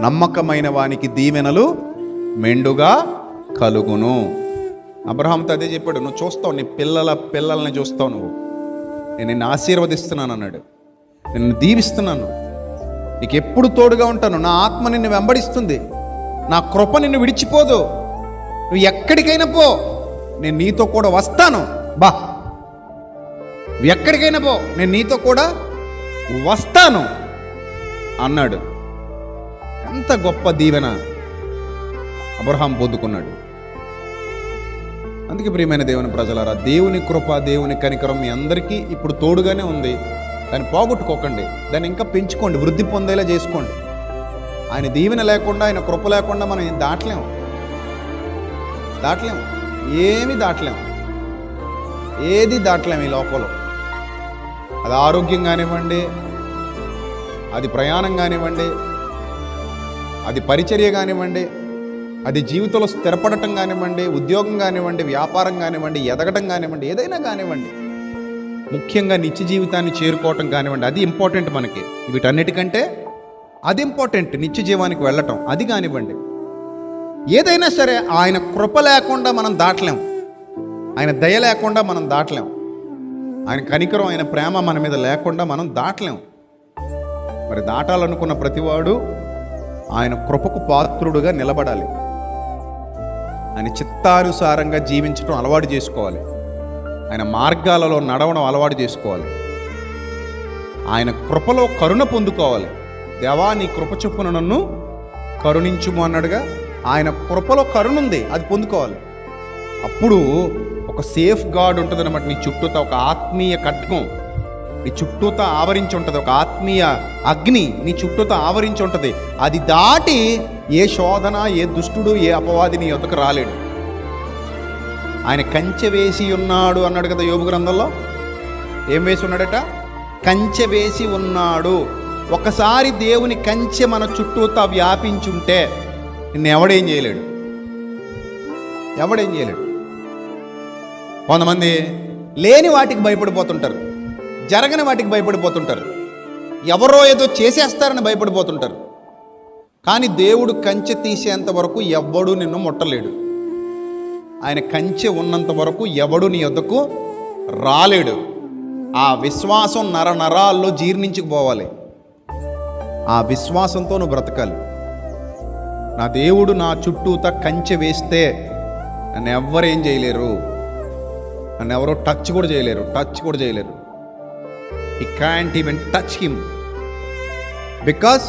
నమ్మకమైన వానికి దీవెనలు మెండుగా కలుగును. అబ్రహాంతో అదే చెప్పాడు, నువ్వు చూస్తావు, నీ పిల్లల్ని చూస్తావు, నేను నిన్ను ఆశీర్వదిస్తున్నాను అన్నాడు. నిన్ను దీవిస్తున్నాను, నీకు ఎప్పుడు తోడుగా ఉంటాను, నా ఆత్మ నిన్ను వెంబడిస్తుంది, నా కృప నిన్ను విడిచిపోదు, నువ్వు ఎక్కడికైనా పో, నేను నీతో కూడా వస్తాను. నువ్వు ఎక్కడికైనా పో, నేను నీతో కూడా వస్తాను అన్నాడు. ఎంత గొప్ప దీవెన అబ్రహాం పొందుకున్నాడు. అందుకే ప్రియమైన దేవుని ప్రజలారా, దేవుని కృప, దేవుని కనికరం మీ అందరికీ ఇప్పుడు తోడుగానే ఉంది. దాన్ని పోగొట్టుకోకండి, దాన్ని ఇంకా పెంచుకోండి, వృద్ధి పొందేలా చేసుకోండి. ఆయన దీవెన లేకుండా, ఆయన కృప లేకుండా మనం ఏం దాటలేము, ఏమీ దాటలేము, ఏది దాటలేము ఈ లోకంలో. అది ఆరోగ్యం కానివ్వండి, అది ప్రయాణం కానివ్వండి, అది పరిచర్య కానివ్వండి, అది జీవితంలో స్థిరపడటం కానివ్వండి, ఉద్యోగం కానివ్వండి, వ్యాపారం కానివ్వండి, ఎదగటం కానివ్వండి, ఏదైనా కానివ్వండి, ముఖ్యంగా నిత్య జీవితాన్ని చేరుకోవటం కానివ్వండి, అది ఇంపార్టెంట్ మనకి. వీటన్నిటికంటే అది ఇంపార్టెంట్, నిత్య జీవానికి వెళ్ళటం, అది కానివ్వండి. ఏదైనా సరే ఆయన కృప లేకుండా మనం దాటలేం, ఆయన దయ లేకుండా మనం దాటలేం, ఆయన కనికరం, ఆయన ప్రేమ మన మీద లేకుండా మనం దాటలేం. మరి దాటాలనుకున్న ప్రతివాడు ఆయన కృపకు పాత్రుడుగా నిలబడాలి. ఆయన చిత్తానుసారంగా జీవించడం అలవాటు చేసుకోవాలి, ఆయన మార్గాలలో నడవడం అలవాటు చేసుకోవాలి, ఆయన కృపలో కరుణ పొందుకోవాలి. దేవా, నీ కృప చొప్పున నన్ను కరుణించుము అన్నాడుగా. ఆయన కృపలో కరుణ ఉంది, అది పొందుకోవాలి. అప్పుడు ఒక సేఫ్ గార్డ్ ఉంటుంది అన్నమాట. నీ చుట్టూతా ఒక ఆత్మీయ ఖడ్గం నీ చుట్టూతా ఆవరించి ఉంటుంది, ఒక ఆత్మీయ అగ్ని నీ చుట్టూతా ఆవరించి ఉంటుంది. అది దాటి ఏ శోధన, ఏ దుష్టుడు, ఏ అపవాది నీ యొద్దకు రాలేడు. ఆయన కంచె వేసి ఉన్నాడు అన్నాడు కదా యోబు గ్రంథంలో. ఏం వేసి ఉన్నాడట? కంచె వేసి ఉన్నాడు. ఒకసారి దేవుని కంచె మన చుట్టూతా వ్యాపించుంటే నిన్ను ఎవడేం చేయలేడు. కొంతమంది లేని వాటికి భయపడిపోతుంటారు, జరగని వాటికి భయపడిపోతుంటారు, ఎవరో ఏదో చేసేస్తారని భయపడిపోతుంటారు. కానీ దేవుడు కంచె తీసేంత వరకు ఎవ్వడూ నిన్ను ముట్టలేడు. ఆయన కంచె ఉన్నంత వరకు ఎవడు నీ వద్దకు రాలేడు. ఆ విశ్వాసం నరాల్లో జీర్ణించుకుపోవాలి. ఆ విశ్వాసంతో నువ్వు బ్రతకాలి. నా దేవుడు నా చుట్టూతా కంచె వేస్తే నన్ను ఎవ్వరేం చేయలేరు, నన్ను ఎవరో టచ్ కూడా చేయలేరు. He can't even touch him because